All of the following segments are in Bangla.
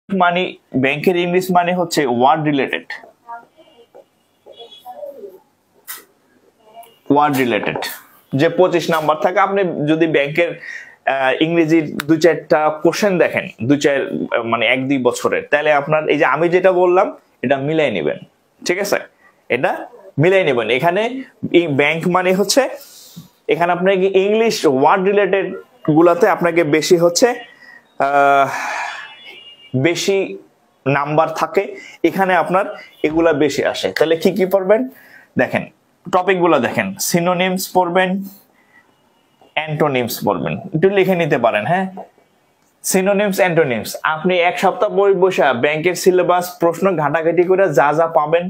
মানে ব্যাংকের ইংলিশ মানে হচ্ছে ওয়ার্ড রিলেটেড, ওয়ার্ড রিলেটেড। যে 25 নাম্বার থাকে, আপনি যদি ব্যাংকের ইংরেজি 2-4টা কোশ্চেন দেখেন, 2-4 মানে 1-2 বছরের, তাহলে আপনার এই যে আমি যেটা বললাম এটা মিলাই নেবেন, ঠিক আছে? এটা মিলাই নেবেন। এখানে ব্যাংক মানে হচ্ছে, এখানে আপনাকে ইংলিশ ওয়ার্ড রিলেটেড গুলাতে আপনাকে বেশি হচ্ছে বেশি নাম্বার থাকে, এখানে আপনার এগুলা বেশি আসে। তাহলে কি কি পড়বেন দেখেন, টপিক গুলা দেখেন, সিনোনিমস পড়বেন, অ্যান্টোনিমস পড়বেন, একটু লিখে নিতে পারেন। হ্যাঁ, সিনোনিমস অ্যান্টোনিমস আপনি এক সপ্তাহ বই বসা ব্যাংকের সিলেবাস প্রশ্ন ঘাটাঘাটি করে যা যা পাবেন,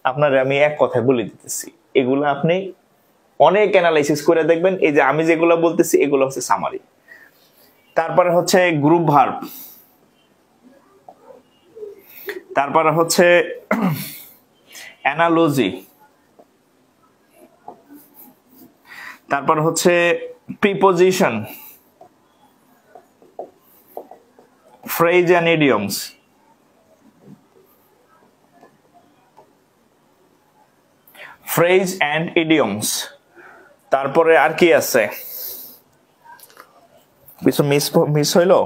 আপনার আমি এক কথায় বলে দিতেছি, এগুলো আপনি অনেক অ্যানালাইসিস করে দেখবেন। এই যে আমি যেগুলো বলতেছি এগুলো হচ্ছে সামারি। তারপরে হচ্ছে গ্রুপ ভার্ব, তারপরে হচ্ছে অ্যানালজি, তারপর হচ্ছে preposition, phrase and idioms, phrase and idioms. তারপরে আর কি আছে, কিছু মিস হইলো?